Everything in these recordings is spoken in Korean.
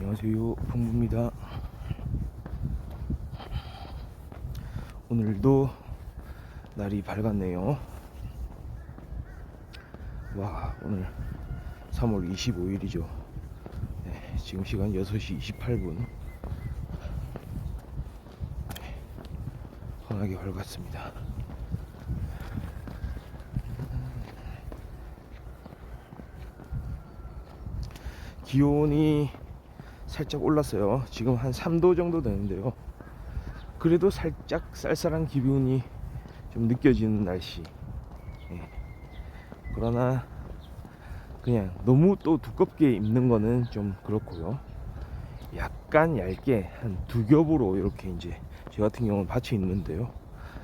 안녕하세요, 풍부입니다. 오늘도 날이 밝았네요. 와, 오늘 3월 25일이죠. 네, 지금 시간 6시 28분. 환하게 밝았습니다. 기온이 살짝 올랐어요. 지금 한 3도 정도 되는데요. 그래도 살짝 쌀쌀한 기분이 좀 느껴지는 날씨. 네. 그러나 그냥 너무 또 두껍게 입는 거는 좀 그렇고요. 약간 얇게 한 두 겹으로 이렇게 이제 저 같은 경우는 받쳐 입는데요.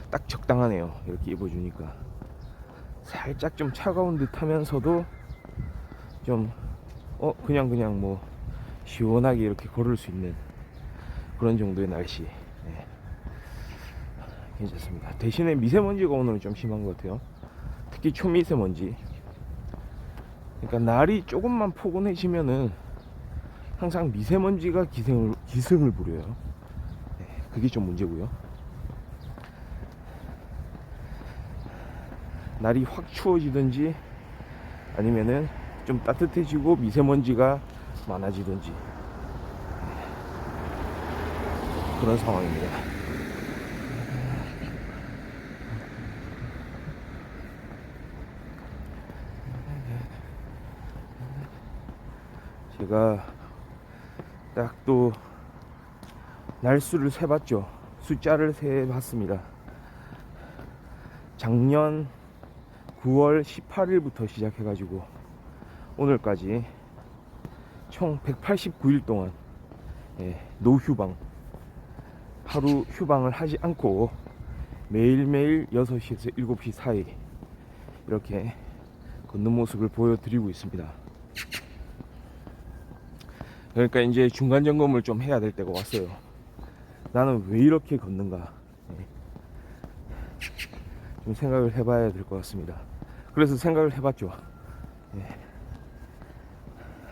딱 적당하네요. 이렇게 입어주니까 살짝 좀 차가운 듯 하면서도 좀 그냥 뭐 시원하게 이렇게 걸을 수 있는 그런 정도의 날씨. 네. 괜찮습니다. 대신에 미세먼지가 오늘은 좀 심한 것 같아요. 특히 초미세먼지. 그러니까 날이 조금만 포근해지면은 항상 미세먼지가 기승을 부려요. 네, 그게 좀 문제고요. 날이 확 추워지든지 아니면은 좀 따뜻해지고 미세먼지가 많아지든지 그런 상황입니다. 제가 딱 또 날수를 세봤죠. 숫자를 세봤습니다. 작년 9월 18일부터 시작해가지고 오늘까지 총 189일 동안 노휴방, 하루 휴방을 하지 않고 매일매일 6시에서 7시 사이 이렇게 걷는 모습을 보여드리고 있습니다. 그러니까 이제 중간 점검을 좀 해야 될 때가 왔어요. 나는 왜 이렇게 걷는가 좀 생각을 해봐야 될 것 같습니다. 그래서 생각을 해봤죠.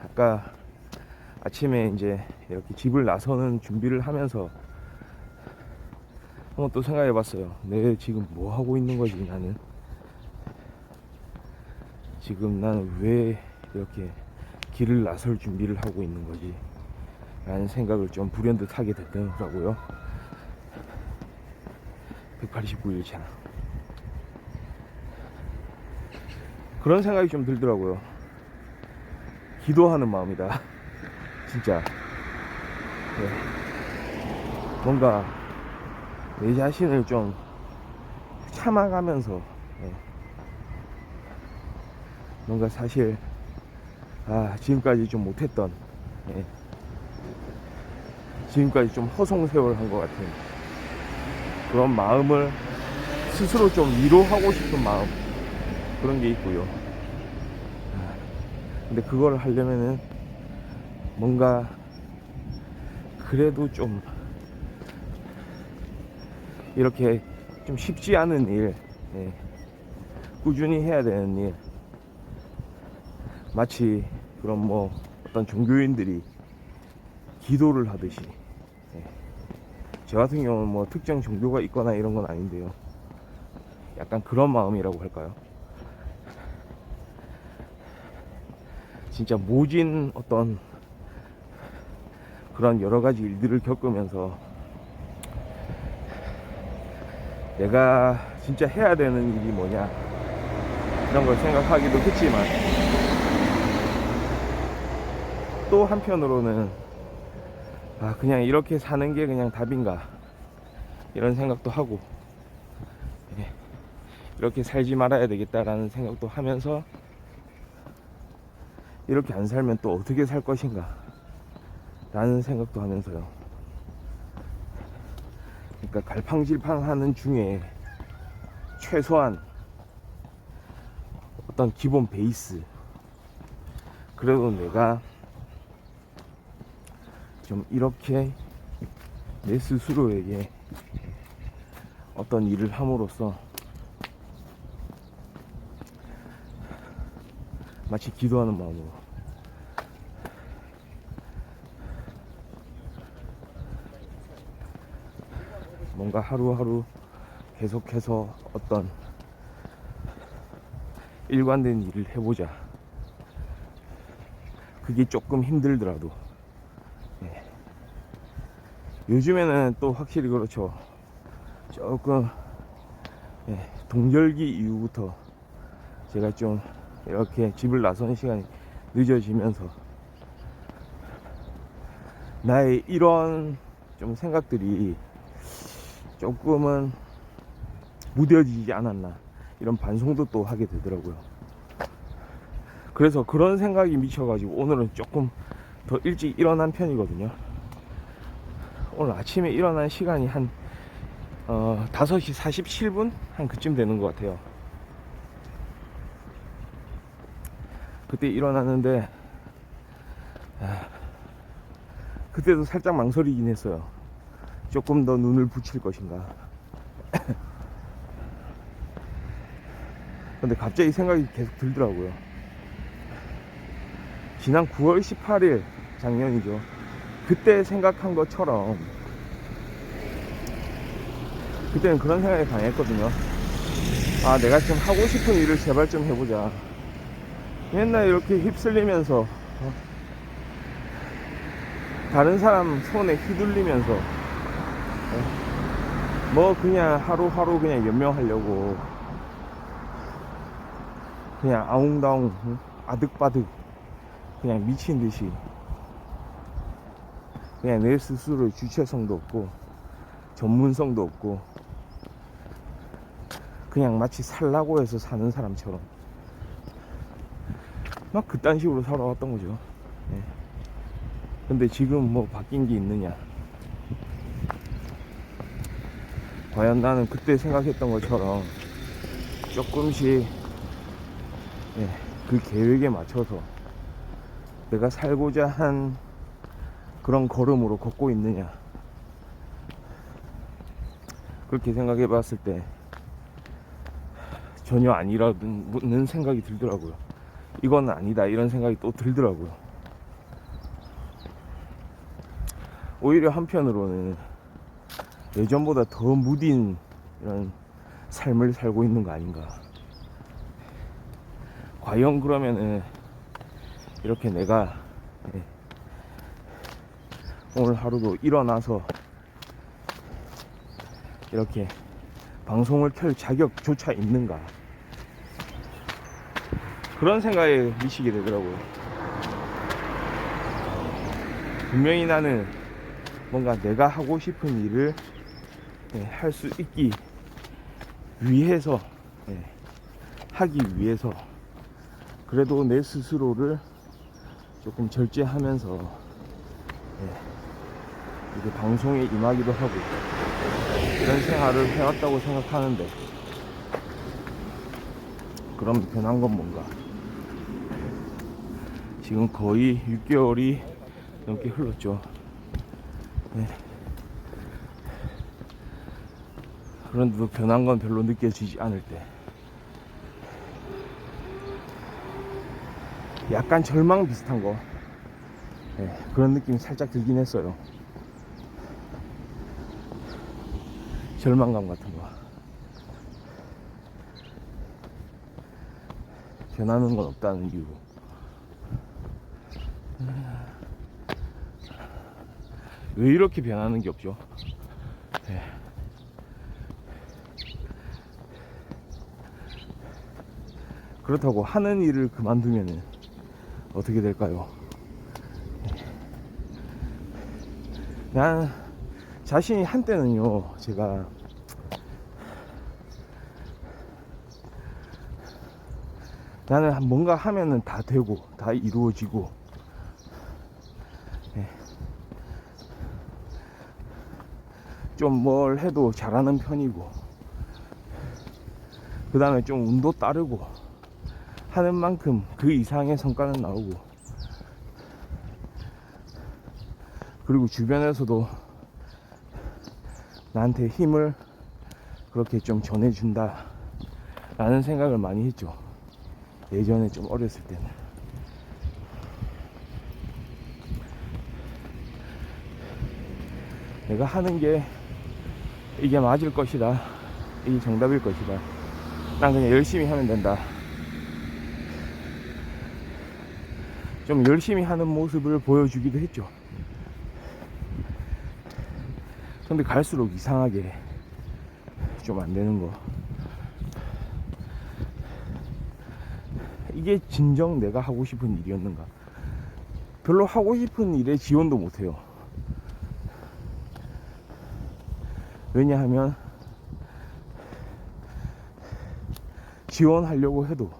아까 아침에 이제 이렇게 집을 나서는 준비를 하면서 한번 또 생각해봤어요. 내 지금 뭐 하고 있는 거지? 나는 지금 나는 왜 이렇게 길을 나설 준비를 하고 있는 거지? 라는 생각을 좀 불현듯 하게 되더라고요. 189일차 그런 생각이 좀 들더라고요. 기도하는 마음이다. 진짜. 네. 뭔가 내 자신을 좀 참아가면서 뭔가 사실 지금까지 좀 못했던 지금까지 좀 허송세월 한 것 같은 그런 마음을 스스로 좀 위로하고 싶은 마음, 그런 게 있고요. 근데 그걸 하려면은 뭔가 그래도 좀 이렇게 좀 쉽지 않은 일, 꾸준히 해야 되는 일, 마치 그런 뭐 어떤 종교인들이 기도를 하듯이, 저 같은 경우는 뭐 특정 종교가 있거나 이런 건 아닌데요. 약간 그런 마음이라고 할까요? 진짜 모진 어떤 그런 여러 가지 일들을 겪으면서 내가 진짜 해야 되는 일이 뭐냐 이런 걸 생각하기도 했지만 또 한편으로는 그냥 이렇게 사는 게 그냥 답인가 이런 생각도 하고 이렇게 살지 말아야 되겠다라는 생각도 하면서 이렇게 안 살면 또 어떻게 살 것인가 라는 생각도 하면서요. 그러니까 갈팡질팡하는 중에 최소한 어떤 기본 베이스, 그래도 내가 좀 이렇게 내 스스로에게 어떤 일을 함으로써 마치 기도하는 마음으로 뭔가 하루하루 계속해서 어떤 일관된 일을 해보자. 그게 조금 힘들더라도. 예. 요즘에는 또 확실히 그렇죠. 조금 동절기 이후부터 제가 좀 이렇게 집을 나서는 시간이 늦어지면서 나의 이런 좀 생각들이 조금은 무뎌지지 않았나, 이런 반성도 또 하게 되더라고요. 그래서 그런 생각이 미쳐가지고 오늘은 조금 더 일찍 일어난 편이거든요. 오늘 아침에 일어난 시간이 한 5시 47분? 한 그쯤 되는 것 같아요. 그때 일어났는데 그때도 살짝 망설이긴 했어요. 조금 더 눈을 붙일 것인가. 근데 갑자기 생각이 계속 들더라고요. 지난 9월 18일, 작년이죠. 그때 생각한 것처럼 그때는 그런 생각이 강했거든요. 아, 내가 좀 하고 싶은 일을 제발 좀 해보자. 맨날 이렇게 휩쓸리면서 다른 사람 손에 휘둘리면서 뭐 그냥 하루하루 그냥 연명하려고 그냥 아웅다웅 아득바득 그냥 미친듯이 그냥 내 스스로의 주체성도 없고 전문성도 없고 그냥 마치 살라고 해서 사는 사람처럼 막 그딴 식으로 살아왔던 거죠. 근데 지금 뭐 바뀐 게 있느냐. 과연 나는 그때 생각했던 것처럼 조금씩 그 계획에 맞춰서 내가 살고자 한 그런 걸음으로 걷고 있느냐. 그렇게 생각해 봤을 때 전혀 아니라는 생각이 들더라고요. 이건 아니다, 이런 생각이 또 들더라고요. 오히려 한편으로는 예전보다 더 무딘 이런 삶을 살고 있는 거 아닌가. 과연 그러면은 이렇게 내가 오늘 하루도 일어나서 이렇게 방송을 켤 자격조차 있는가, 그런 생각에 미치게 되더라고요. 분명히 나는 뭔가 내가 하고 싶은 일을 할 수 있기 위해서, 하기 위해서 그래도 내 스스로를 조금 절제하면서 이렇게 방송에 임하기도 하고 이런 생활을 해왔다고 생각하는데, 그럼 변한 건 뭔가. 지금 거의 6개월이 넘게 흘렀죠. 그런데도 변한 건 별로 느껴지지 않을 때 약간 절망 비슷한 거, 그런 느낌이 살짝 들긴 했어요. 절망감 같은 거. 변하는 건 없다는 이유. 왜 이렇게 변하는 게 없죠? 그렇다고 하는 일을 그만두면 어떻게 될까요? 난 자신이 한때는요, 제가 나는 뭔가 하면은 다 되고 다 이루어지고 좀 뭘 해도 잘하는 편이고 그 다음에 좀 운도 따르고 하는 만큼 그 이상의 성과는 나오고, 그리고 주변에서도 나한테 힘을 그렇게 좀 전해준다 라는 생각을 많이 했죠. 예전에 좀 어렸을 때는. 내가 하는 게 이게 맞을 것이다, 이게 정답일 것이다, 난 그냥 열심히 하면 된다. 좀 열심히 하는 모습을 보여주기도 했죠. 근데 갈수록 이상하게 좀 안 되는 거. 이게 진정 내가 하고 싶은 일이었는가? 별로 하고 싶은 일에 지원도 못해요. 왜냐하면 지원하려고 해도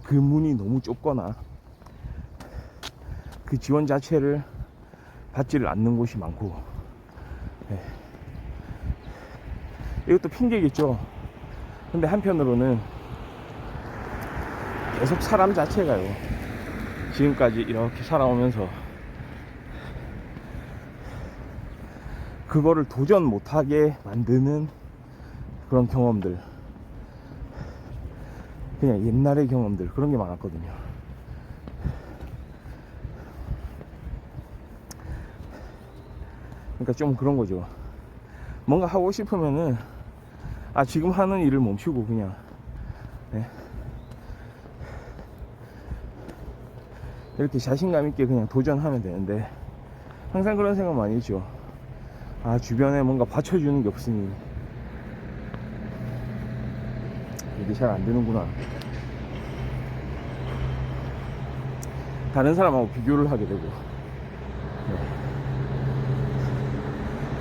그 문이 너무 좁거나 그 지원 자체를 받지를 않는 곳이 많고, 이것도 핑계겠죠. 근데 한편으로는 계속 사람 자체가요, 지금까지 이렇게 살아오면서 그거를 도전 못하게 만드는 그런 경험들, 그냥 옛날의 경험들, 그런 게 많았거든요. 그러니까 좀 그런 거죠. 뭔가 하고 싶으면은 지금 하는 일을 멈추고 그냥 이렇게 자신감 있게 그냥 도전하면 되는데, 항상 그런 생각 많이 했죠. 주변에 뭔가 받쳐주는 게 없으니 이게 잘 안 되는구나. 다른 사람하고 비교를 하게 되고,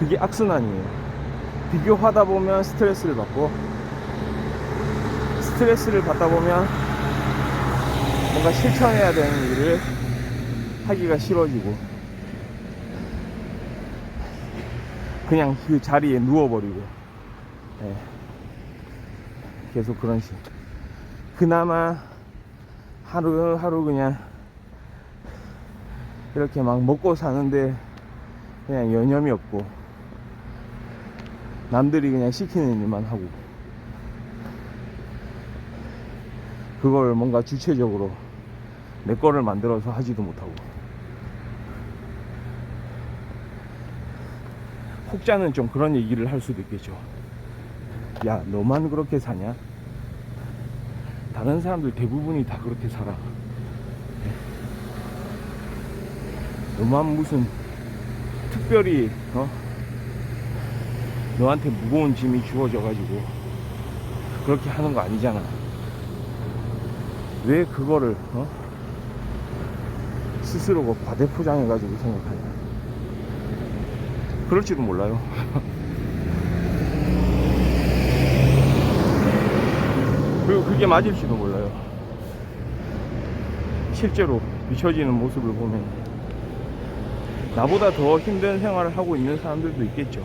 그게 악순환이에요. 비교하다 보면 스트레스를 받고, 스트레스를 받다 보면 뭔가 실천해야 되는 일을 하기가 싫어지고, 그냥 그 자리에 누워버리고, 계속 그런 식. 그나마 하루하루 그냥 이렇게 막 먹고 사는데 그냥 여념이 없고, 남들이 그냥 시키는 일만 하고, 그걸 뭔가 주체적으로 내 거를 만들어서 하지도 못하고. 혹자는 좀 그런 얘기를 할 수도 있겠죠. 야, 너만 그렇게 사냐? 다른 사람들 대부분이 다 그렇게 살아. 너만 무슨 특별히 너한테 무거운 짐이 주어져 가지고 그렇게 하는 거 아니잖아. 왜 그거를 스스로 과대포장해 가지고 생각하냐. 그럴지도 몰라요. 그리고 그게 맞을지도 몰라요. 실제로 비춰지는 모습을 보면 나보다 더 힘든 생활을 하고 있는 사람들도 있겠죠.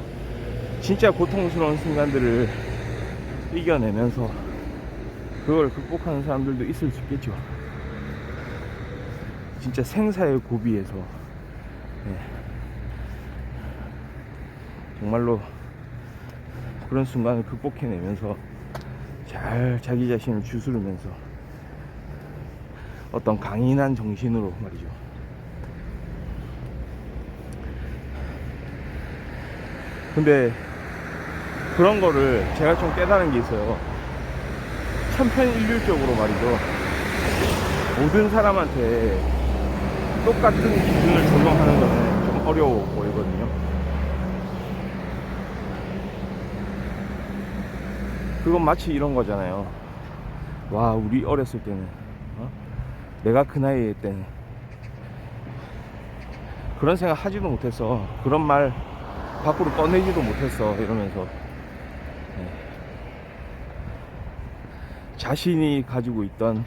진짜 고통스러운 순간들을 이겨내면서 그걸 극복하는 사람들도 있을 수 있겠죠. 진짜 생사의 고비에서 정말로 그런 순간을 극복해내면서 잘 자기 자신을 추스르면서 어떤 강인한 정신으로 말이죠. 근데 그런 거를 제가 좀 깨달은 게 있어요. 천편일률적으로 말이죠, 모든 사람한테 똑같은 기준을 적용하는 거는 좀 어려워 보이거든요. 그건 마치 이런 거잖아요. 와, 우리 어렸을 때는 내가 그 나이에 때는 그런 생각 하지도 못했어, 그런 말 밖으로 꺼내지도 못했어, 이러면서 자신이 가지고 있던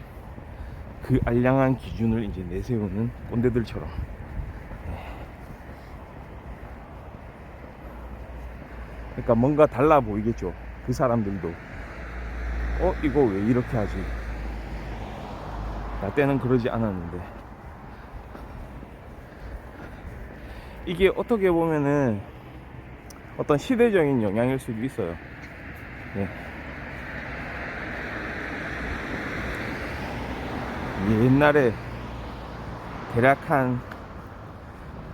그 알량한 기준을 이제 내세우는 꼰대들처럼. 그러니까 뭔가 달라 보이겠죠, 그 사람들도. 이거 왜 이렇게 하지? 나 때는 그러지 않았는데. 이게 어떻게 보면은 어떤 시대적인 영향일 수도 있어요. 옛날에 대략 한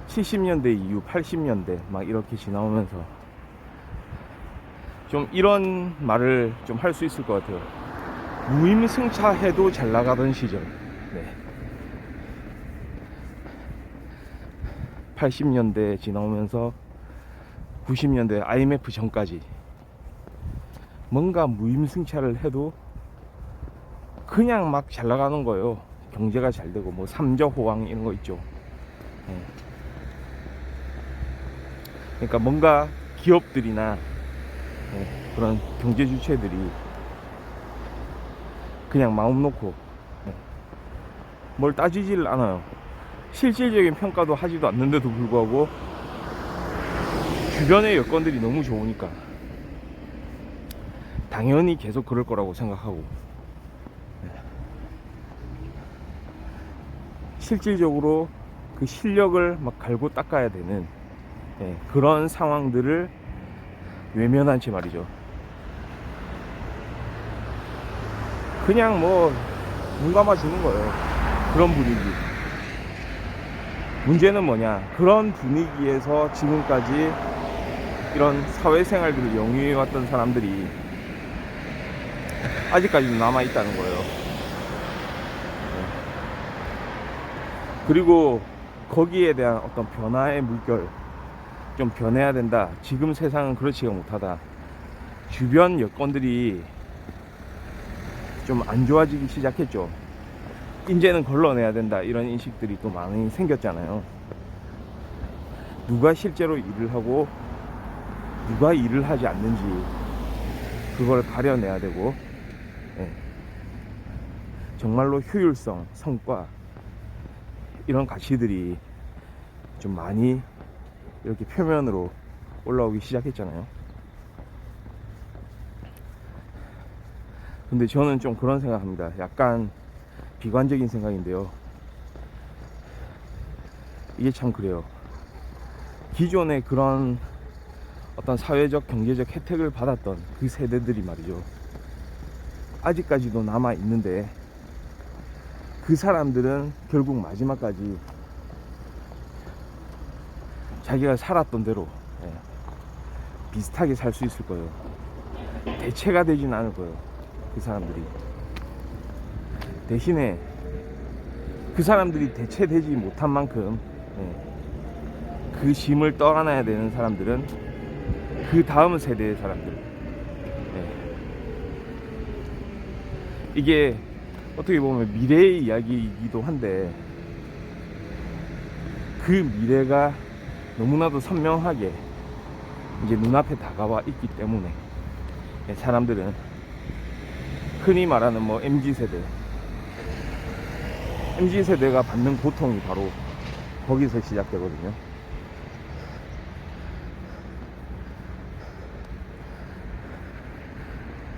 70년대 이후 80년대 막 이렇게 지나오면서 좀 이런 말을 좀 할 수 있을 것 같아요. 무임승차해도 잘 나가던 시절. 네. 80년대 지나오면서 90년대 IMF 전까지 뭔가 무임승차를 해도 그냥 막 잘 나가는 거예요. 경제가 잘 되고 뭐 삼저호황 이런 거 있죠. 네. 그러니까 뭔가 기업들이나 그런 경제 주체들이 그냥 마음 놓고 뭘 따지질 않아요. 실질적인 평가도 하지도 않는데도 불구하고 주변의 여건들이 너무 좋으니까 당연히 계속 그럴 거라고 생각하고, 실질적으로 그 실력을 막 갈고 닦아야 되는 그런 상황들을 외면한 채 말이죠. 그냥 뭐 눈 감아 주는 거예요. 그런 분위기. 문제는 뭐냐, 그런 분위기에서 지금까지 이런 사회생활들을 영위해왔던 사람들이 아직까지도 남아있다는 거예요. 그리고 거기에 대한 어떤 변화의 물결, 좀 변해야 된다, 지금 세상은 그렇지가 못하다, 주변 여건들이 좀 안 좋아지기 시작했죠. 이제는 걸러내야 된다, 이런 인식들이 또 많이 생겼잖아요. 누가 실제로 일을 하고 누가 일을 하지 않는지 그걸 가려내야 되고, 정말로 효율성, 성과, 이런 가치들이 좀 많이 이렇게 표면으로 올라오기 시작했잖아요. 근데 저는 좀 그런 생각합니다. 약간 비관적인 생각인데요. 이게 참 그래요. 기존에 그런 어떤 사회적, 경제적 혜택을 받았던 그 세대들이 말이죠, 아직까지도 남아 있는데 그 사람들은 결국 마지막까지 자기가 살았던 대로 비슷하게 살 수 있을 거예요. 대체가 되진 않을 거예요, 그 사람들이. 대신에 그 사람들이 대체되지 못한 만큼 그 짐을 떠안아야 되는 사람들은 그 다음 세대의 사람들. 이게 어떻게 보면 미래의 이야기이기도 한데, 그 미래가 너무나도 선명하게 이제 눈앞에 다가와 있기 때문에 사람들은 흔히 말하는 뭐 MZ세대가 받는 고통이 바로 거기서 시작되거든요.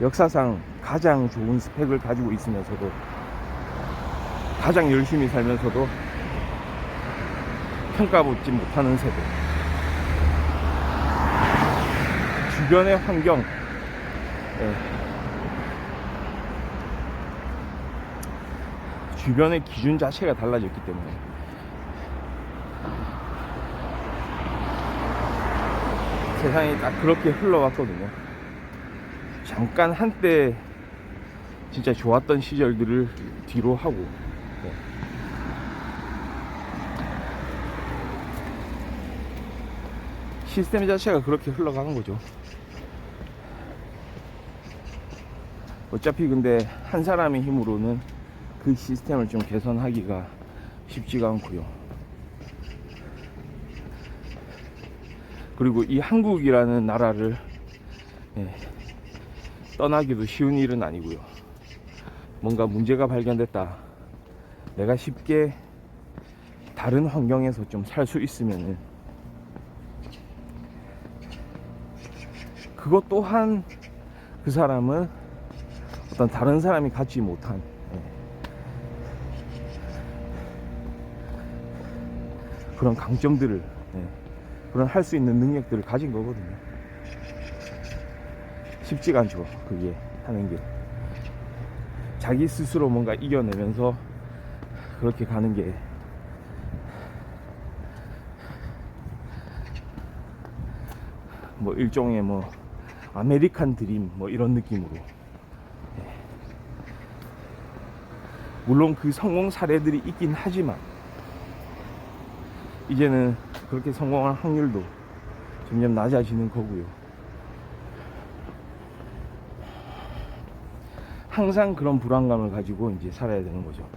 역사상 가장 좋은 스펙을 가지고 있으면서도, 가장 열심히 살면서도 평가받지 못하는 세대. 주변의 환경, 주변의 기준 자체가 달라졌기 때문에 세상이 딱 그렇게 흘러왔거든요. 잠깐 한때 진짜 좋았던 시절들을 뒤로 하고, 시스템 자체가 그렇게 흘러가는 거죠. 어차피 근데 한 사람의 힘으로는 그 시스템을 좀 개선하기가 쉽지가 않고요. 그리고 이 한국이라는 나라를 떠나기도 쉬운 일은 아니고요. 뭔가 문제가 발견됐다, 내가 쉽게 다른 환경에서 좀 살 수 있으면은 그것 또한 그 사람은 어떤 다른 사람이 갖지 못한 그런 강점들을, 그런 할 수 있는 능력들을 가진 거거든요. 쉽지가 않죠, 그게 하는 게. 자기 스스로 뭔가 이겨내면서 그렇게 가는 게 뭐 일종의 뭐 아메리칸 드림 뭐 이런 느낌으로. 물론 그 성공 사례들이 있긴 하지만 이제는 그렇게 성공할 확률도 점점 낮아지는 거고요. 항상 그런 불안감을 가지고 이제 살아야 되는 거죠.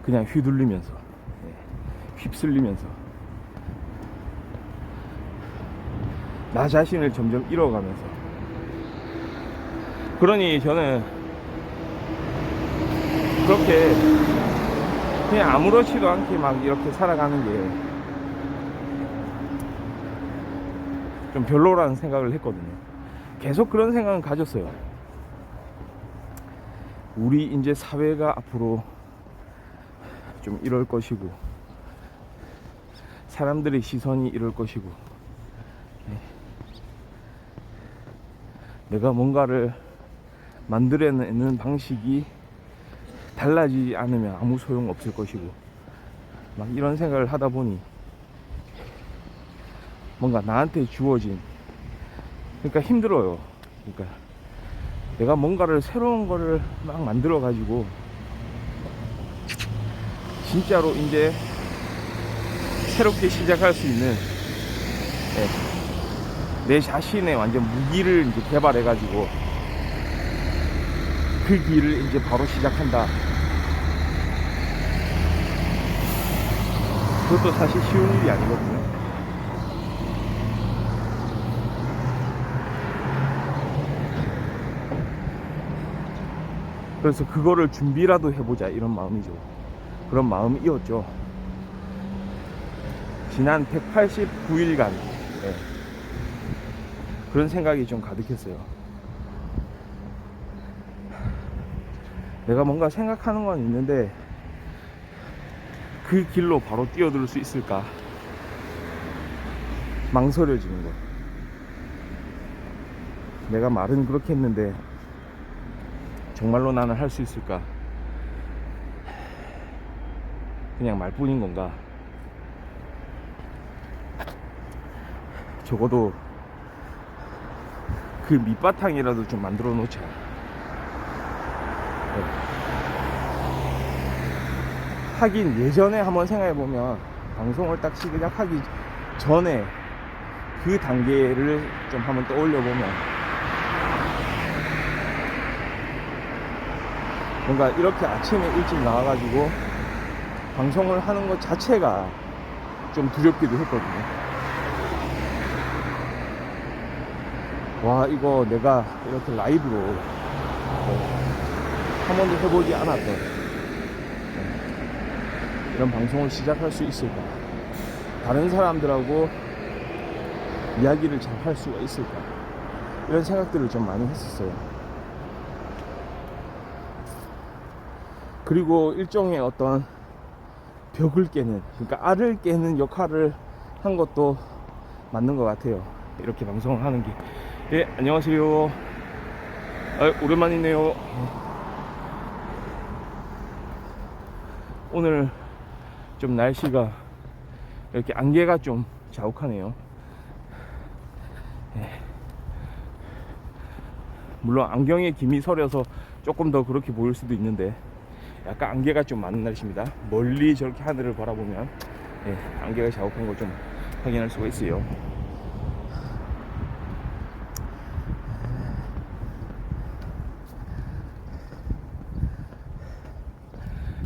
그냥 휘둘리면서, 휩쓸리면서 나 자신을 점점 잃어가면서. 그러니 저는 그렇게 그냥 아무렇지도 않게 막 이렇게 살아가는 게 좀 별로라는 생각을 했거든요. 계속 그런 생각은 가졌어요. 우리 이제 사회가 앞으로 좀 이럴 것이고, 사람들의 시선이 이럴 것이고, 내가 뭔가를 만들어내는 방식이 달라지지 않으면 아무 소용 없을 것이고, 막 이런 생각을 하다 보니 뭔가 나한테 주어진, 그러니까 힘들어요. 그러니까 내가 뭔가를 새로운 거를 막 만들어 가지고 진짜로 이제 새롭게 시작할 수 있는, 내 자신의 완전 무기를 이제 개발해 가지고 그 길을 이제 바로 시작한다. 그것도 사실 쉬운 일이 아니거든요. 그래서 그거를 준비라도 해보자 이런 마음이죠. 그런 마음이었죠. 지난 189일간 그런 생각이 좀 가득했어요. 내가 뭔가 생각하는 건 있는데 그 길로 바로 뛰어들 수 있을까? 망설여지는 거. 내가 말은 그렇게 했는데 정말로 나는 할 수 있을까? 그냥 말뿐인 건가? 적어도 그 밑바탕이라도 좀 만들어 놓자. 하긴 예전에 한번 생각해보면 방송을 딱 시작하기 전에 그 단계를 좀 한번 떠올려보면 뭔가 이렇게 아침에 일찍 나와가지고 방송을 하는 것 자체가 좀 두렵기도 했거든요. 와, 이거 내가 이렇게 라이브로 한 번도 해보지 않았던 이런 방송을 시작할 수 있을까? 다른 사람들하고 이야기를 잘 할 수가 있을까? 이런 생각들을 좀 많이 했었어요. 그리고 일종의 어떤 벽을 깨는, 그러니까 알을 깨는 역할을 한 것도 맞는 것 같아요. 이렇게 방송을 하는 게. 예, 안녕하세요. 오랜만이네요. 오늘 좀 날씨가 이렇게 안개가 좀 자욱하네요. 물론 안경에 김이 서려서 조금 더 그렇게 보일 수도 있는데 약간 안개가 좀 많은 날씨입니다. 멀리 저렇게 하늘을 바라보면 안개가 자욱한 걸 좀 확인할 수가 있어요.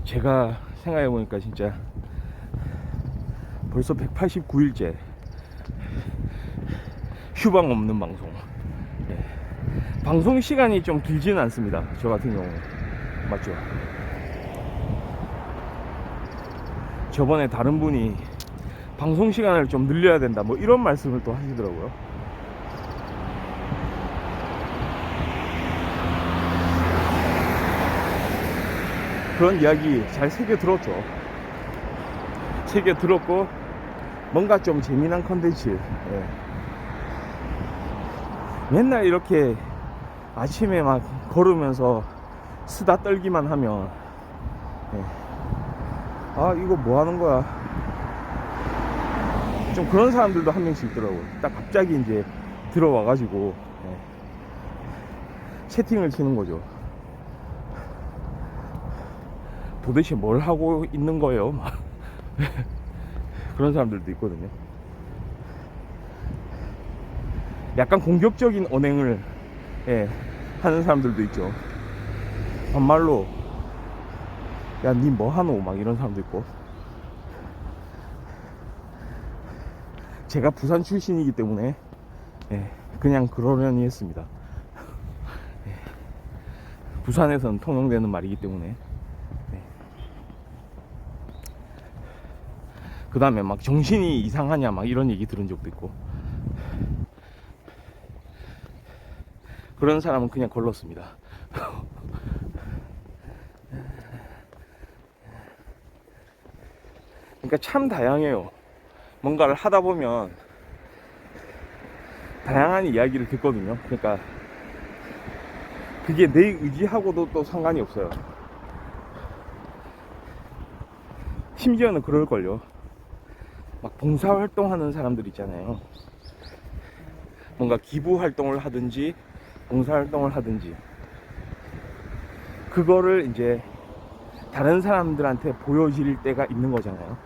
제가 생각해보니까 진짜 벌써 189일째 휴방 없는 방송. 방송 시간이 좀 길지는 않습니다. 저 같은 경우 맞죠? 저번에 다른 분이 방송 시간을 좀 늘려야 된다 뭐 이런 말씀을 또 하시더라고요. 그런 이야기 잘 새겨 들었죠. 새겨 들었고 뭔가 좀 재미난 컨텐츠, 맨날 이렇게 아침에 막 걸으면서 수다 떨기만 하면 아 이거 뭐 하는 거야, 좀 그런 사람들도 한 명씩 있더라고요. 딱 갑자기 이제 들어와가지고 채팅을 치는 거죠. 도대체 뭘 하고 있는 거예요? 막 그런 사람들도 있거든요. 약간 공격적인 언행을 하는 사람들도 있죠. 반말로 야 니 뭐하노 막 이런 사람도 있고. 제가 부산 출신이기 때문에 그냥 그러려니 했습니다. 부산에서는 통용되는 말이기 때문에. 그 다음에 막 정신이 이상하냐 막 이런 얘기 들은 적도 있고. 그런 사람은 그냥 걸렀습니다. 그러니까 참 다양해요. 뭔가를 하다 보면 다양한 이야기를 듣거든요. 그러니까 그게 내 의지하고도 또 상관이 없어요. 심지어는 그럴걸요. 막 봉사활동 하는 사람들 있잖아요. 뭔가 기부활동을 하든지 봉사활동을 하든지 그거를 이제 다른 사람들한테 보여질 때가 있는 거잖아요.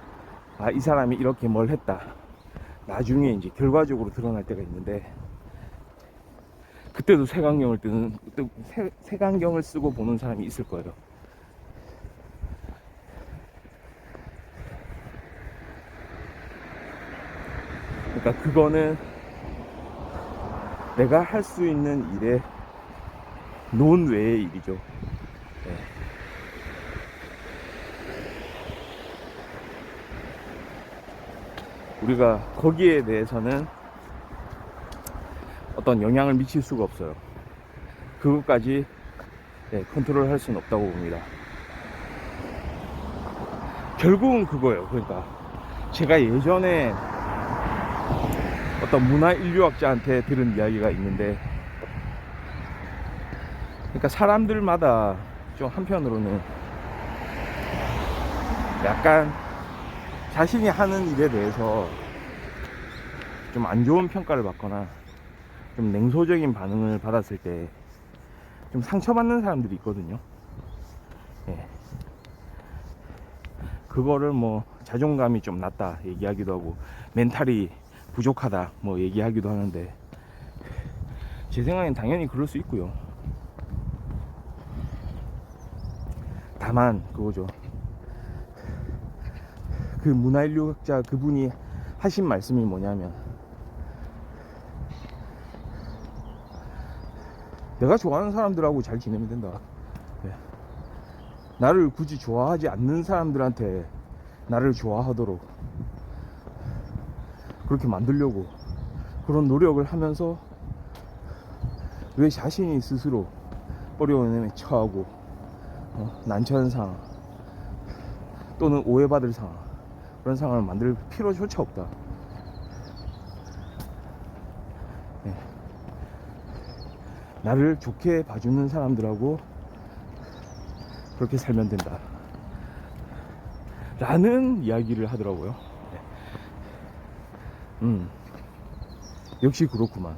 아, 이 사람이 이렇게 뭘 했다. 나중에 이제 결과적으로 드러날 때가 있는데 그때도 색안경을 쓰고 보는 사람이 있을 거예요. 그러니까 그거는 내가 할 수 있는 일의 논외의 일이죠. 우리가 거기에 대해서는 어떤 영향을 미칠 수가 없어요. 그것까지 컨트롤 할 수는 없다고 봅니다. 결국은 그거예요. 그러니까 제가 예전에 어떤 문화인류학자한테 들은 이야기가 있는데, 그러니까 사람들마다 좀 한편으로는 약간 자신이 하는 일에 대해서 좀 안 좋은 평가를 받거나 좀 냉소적인 반응을 받았을 때 좀 상처받는 사람들이 있거든요. 그거를 뭐 자존감이 좀 낮다 얘기하기도 하고 멘탈이 부족하다 뭐 얘기하기도 하는데, 제 생각엔 당연히 그럴 수 있고요. 다만 그거죠. 그 문화인류학자 그분이 하신 말씀이 뭐냐면, 내가 좋아하는 사람들하고 잘 지내면 된다. 나를 굳이 좋아하지 않는 사람들한테 나를 좋아하도록 그렇게 만들려고 그런 노력을 하면서 왜 자신이 스스로 어려움에 처하고 난처한 상황 또는 오해받을 상황, 그런 상황을 만들 필요조차 없다. 나를 좋게 봐주는 사람들하고 그렇게 살면 된다 라는 이야기를 하더라고요. 역시 그렇구만.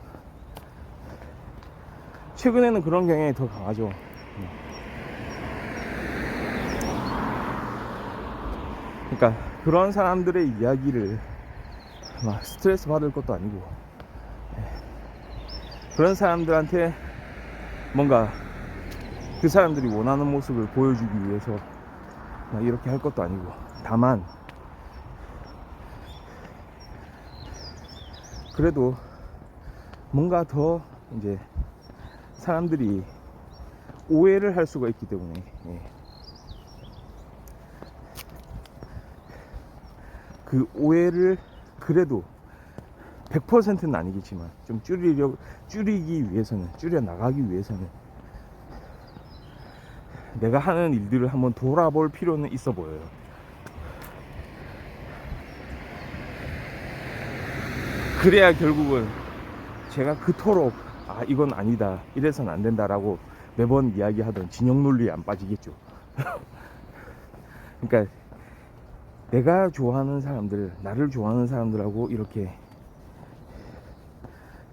최근에는 그런 경향이 더 강하죠. 그러니까 그런 사람들의 이야기를 막 스트레스 받을 것도 아니고, 그런 사람들한테 뭔가 그 사람들이 원하는 모습을 보여주기 위해서 막 이렇게 할 것도 아니고, 다만 그래도 뭔가 더 이제 사람들이 오해를 할 수가 있기 때문에 그 오해를 그래도 100%는 아니겠지만 좀 줄이기 위해서는, 줄여 나가기 위해서는 내가 하는 일들을 한번 돌아볼 필요는 있어 보여요. 그래야 결국은 제가 그토록 아 이건 아니다, 이래서는 안 된다라고 매번 이야기하던 진영 논리에 안 빠지겠죠. 그러니까 내가 좋아하는 사람들, 나를 좋아하는 사람들하고 이렇게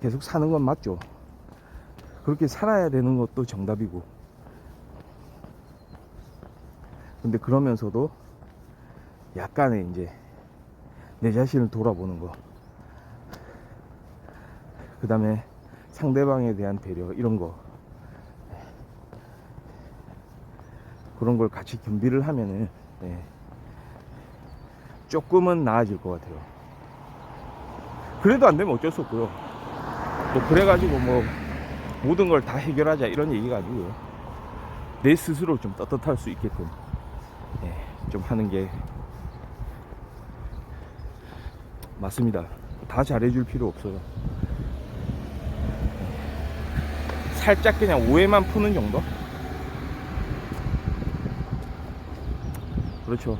계속 사는 건 맞죠. 그렇게 살아야 되는 것도 정답이고, 근데 그러면서도 약간의 이제 내 자신을 돌아보는 거, 그 다음에 상대방에 대한 배려, 이런 거, 그런 걸 같이 겸비를 하면은 조금은 나아질 것 같아요. 그래도 안 되면 어쩔 수 없고요. 또 그래가지고 뭐 모든 걸 다 해결하자 이런 얘기가 아니고요. 내 스스로 좀 떳떳할 수 있게끔 좀 하는 게 맞습니다. 다 잘해줄 필요 없어요. 살짝 그냥 오해만 푸는 정도? 그렇죠.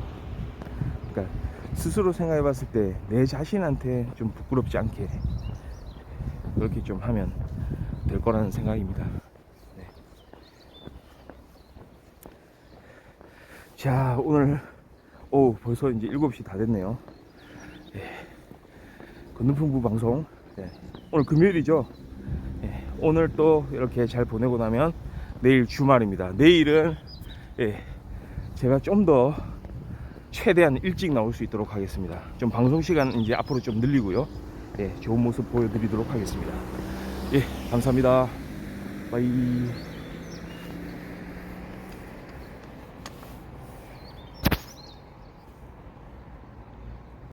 그러니까 스스로 생각해 봤을 때 내 자신한테 좀 부끄럽지 않게 그렇게 좀 하면 될 거라는 생각입니다. 네. 자, 오늘 벌써 이제 7시 다 됐네요. 건너편부 방송, 오늘 금요일이죠. 오늘 또 이렇게 잘 보내고 나면 내일 주말입니다. 내일은 제가 좀 더 최대한 일찍 나올 수 있도록 하겠습니다. 좀 방송 시간 이제 앞으로 좀 늘리고요. 좋은 모습 보여드리도록 하겠습니다. 감사합니다. 바이.